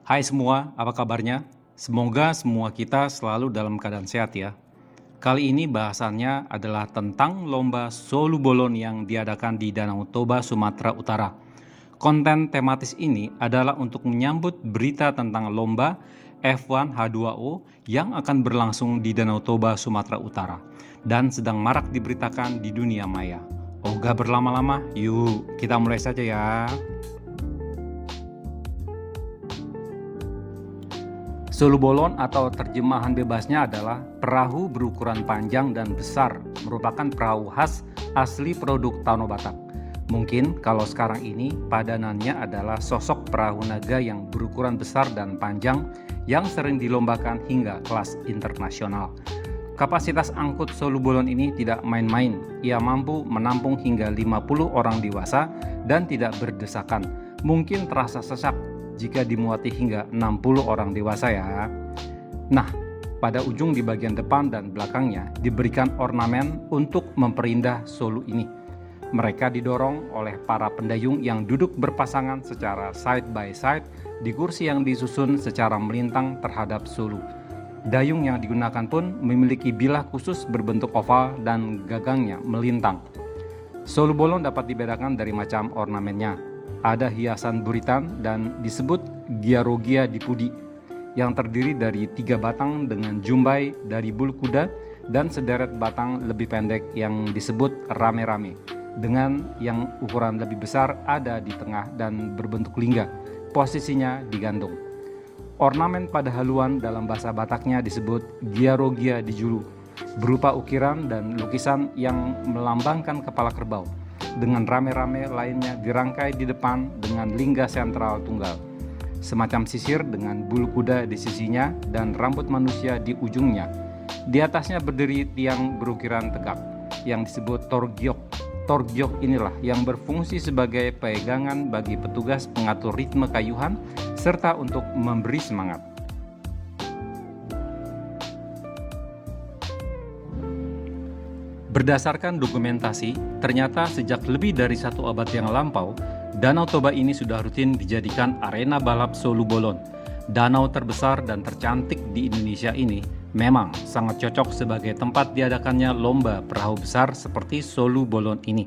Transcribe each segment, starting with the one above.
Hai semua, apa kabarnya? Semoga semua kita selalu dalam keadaan sehat ya. Kali ini bahasannya adalah tentang lomba Solu Bolon yang diadakan di Danau Toba, Sumatera Utara. Konten tematis ini adalah untuk menyambut berita tentang lomba F1 H2O yang akan berlangsung di Danau Toba, Sumatera Utara dan sedang marak diberitakan di dunia maya. Ogah berlama-lama, yuk kita mulai saja ya. Solu Bolon atau terjemahan bebasnya adalah perahu berukuran panjang dan besar, merupakan perahu khas asli produk Tanah Batak. Mungkin kalau sekarang ini padanannya adalah sosok perahu naga yang berukuran besar dan panjang yang sering dilombakan hingga kelas internasional. Kapasitas angkut Solu Bolon ini tidak main-main, ia mampu menampung hingga 50 orang dewasa dan tidak berdesakan, mungkin terasa sesak jika dimuati hingga 60 orang dewasa ya. Nah, pada ujung di bagian depan dan belakangnya diberikan ornamen untuk memperindah Solu ini. Mereka didorong oleh para pendayung yang duduk berpasangan secara side by side di kursi yang disusun secara melintang terhadap Solu. Dayung yang digunakan pun memiliki bilah khusus berbentuk oval dan gagangnya melintang. Solu Bolon dapat dibedakan dari macam ornamennya. Ada hiasan buritan dan disebut giarogia dipudi yang terdiri dari 3 batang dengan jumbai dari bulu kuda dan sederet batang lebih pendek yang disebut rame-rame dengan yang ukuran lebih besar ada di tengah dan berbentuk lingga, posisinya digantung. Ornamen pada haluan dalam bahasa Bataknya disebut giarogia dijulu, berupa ukiran dan lukisan yang melambangkan kepala kerbau, dengan rame-rame lainnya dirangkai di depan dengan lingga sentral tunggal, semacam sisir dengan bulu kuda di sisinya dan rambut manusia di ujungnya. Di atasnya berdiri tiang berukiran tegak yang disebut torgiok. Torgiok inilah yang berfungsi sebagai pegangan bagi petugas pengatur ritme kayuhan serta untuk memberi semangat. Berdasarkan dokumentasi, ternyata sejak lebih dari 1 abad yang lampau, Danau Toba ini sudah rutin dijadikan arena balap Solu Bolon. Danau terbesar dan tercantik di Indonesia ini memang sangat cocok sebagai tempat diadakannya lomba perahu besar seperti Solu Bolon ini.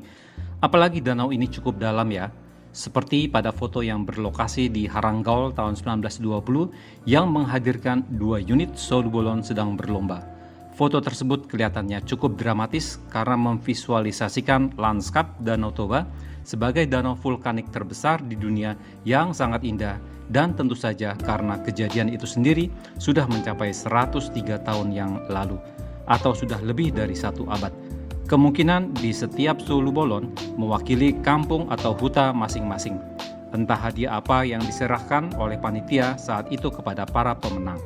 Apalagi danau ini cukup dalam ya, seperti pada foto yang berlokasi di Haranggaol tahun 1920 yang menghadirkan 2 unit Solu Bolon sedang berlomba. Foto tersebut kelihatannya cukup dramatis karena memvisualisasikan lanskap Danau Toba sebagai danau vulkanik terbesar di dunia yang sangat indah, dan tentu saja karena kejadian itu sendiri sudah mencapai 103 tahun yang lalu atau sudah lebih dari 1 abad. Kemungkinan di setiap Solu Bolon mewakili kampung atau huta masing-masing. Entah hadiah apa yang diserahkan oleh panitia saat itu kepada para pemenang.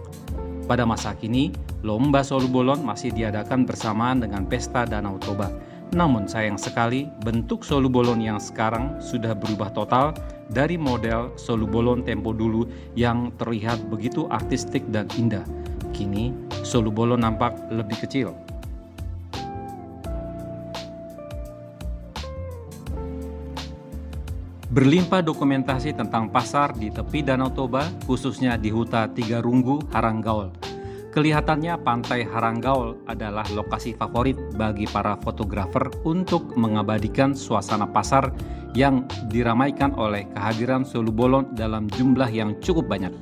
Pada masa kini, lomba Solu Bolon masih diadakan bersamaan dengan pesta Danau Toba. Namun sayang sekali, bentuk Solu Bolon yang sekarang sudah berubah total dari model Solu Bolon tempo dulu yang terlihat begitu artistik dan indah. Kini, Solu Bolon nampak lebih kecil. Berlimpah dokumentasi tentang pasar di tepi Danau Toba, khususnya di Huta Tiga Runggu, Haranggaol. Kelihatannya pantai Haranggaol adalah lokasi favorit bagi para fotografer untuk mengabadikan suasana pasar yang diramaikan oleh kehadiran Solu Bolon dalam jumlah yang cukup banyak.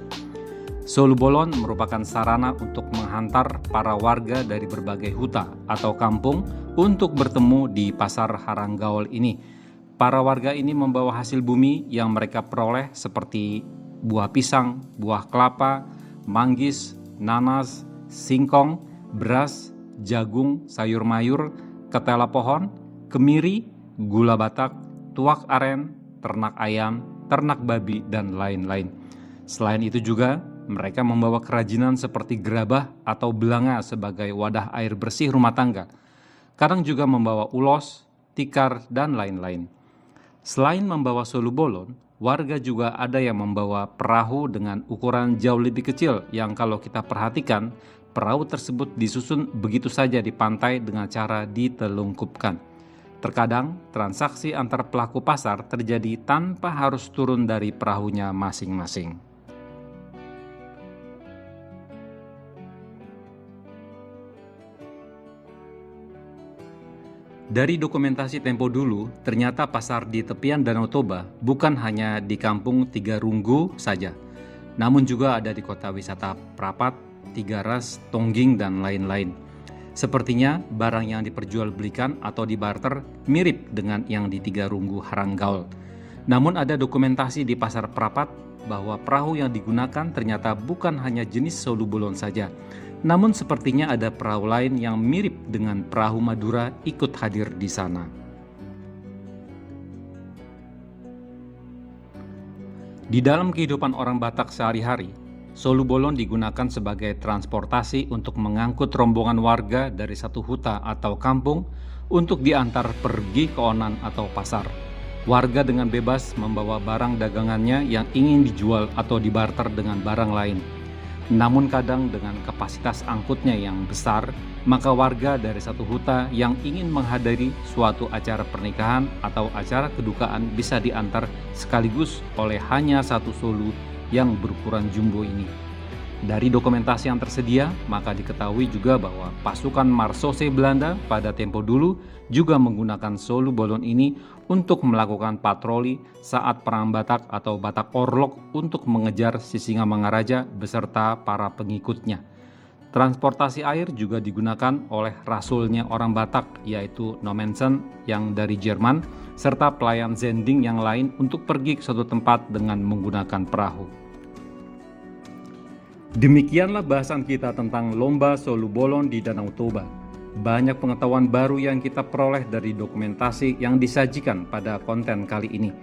Solu Bolon merupakan sarana untuk menghantar para warga dari berbagai huta atau kampung untuk bertemu di pasar Haranggaol ini. Para warga ini membawa hasil bumi yang mereka peroleh seperti buah pisang, buah kelapa, manggis, nanas, singkong, beras, jagung, sayur mayur, ketela pohon, kemiri, gula batak, tuak aren, ternak ayam, ternak babi, dan lain-lain. Selain itu juga, mereka membawa kerajinan seperti gerabah atau belanga sebagai wadah air bersih rumah tangga. Kadang juga membawa ulos, tikar, dan lain-lain. Selain membawa Solu Bolon, warga juga ada yang membawa perahu dengan ukuran jauh lebih kecil yang kalau kita perhatikan, perahu tersebut disusun begitu saja di pantai dengan cara ditelungkupkan. Terkadang, transaksi antar pelaku pasar terjadi tanpa harus turun dari perahunya masing-masing. Dari dokumentasi Tempo dulu, ternyata pasar di tepian Danau Toba bukan hanya di kampung Tiga Runggu saja, namun juga ada di kota wisata Prapat, Tiga Ras, Tongging, dan lain-lain. Sepertinya barang yang diperjualbelikan atau dibarter mirip dengan yang di Tiga Runggu Haranggaul. Namun ada dokumentasi di pasar Prapat bahwa perahu yang digunakan ternyata bukan hanya jenis Solu Bolon saja, namun sepertinya ada perahu lain yang mirip dengan perahu Madura ikut hadir di sana. Di dalam kehidupan orang Batak sehari-hari, Solu Bolon digunakan sebagai transportasi untuk mengangkut rombongan warga dari satu huta atau kampung untuk diantar pergi ke onan atau pasar. Warga dengan bebas membawa barang dagangannya yang ingin dijual atau dibarter dengan barang lain. Namun kadang dengan kapasitas angkutnya yang besar, maka warga dari satu huta yang ingin menghadiri suatu acara pernikahan atau acara kedukaan bisa diantar sekaligus oleh hanya satu solu yang berukuran jumbo ini. Dari dokumentasi yang tersedia, maka diketahui juga bahwa pasukan Marsose Belanda pada tempo dulu juga menggunakan Solu Bolon ini untuk melakukan patroli saat Perang Batak atau Batak Orlok untuk mengejar Sisingamangaraja beserta para pengikutnya. Transportasi air juga digunakan oleh rasulnya orang Batak, yaitu Nommensen yang dari Jerman, serta pelayan Zending yang lain untuk pergi ke suatu tempat dengan menggunakan perahu. Demikianlah bahasan kita tentang lomba Solu Bolon di Danau Toba. Banyak pengetahuan baru yang kita peroleh dari dokumentasi yang disajikan pada konten kali ini.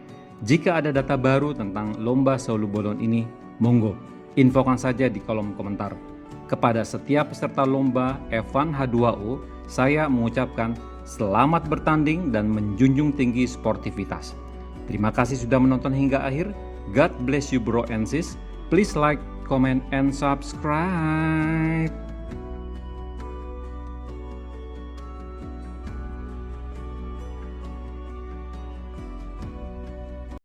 Jika ada data baru tentang lomba Solu Bolon ini, monggo infokan saja di kolom komentar. Kepada setiap peserta lomba Evan H2O, saya mengucapkan selamat bertanding dan menjunjung tinggi sportivitas. Terima kasih sudah menonton hingga akhir. God bless you bro and sis. Please like, comment, and subscribe.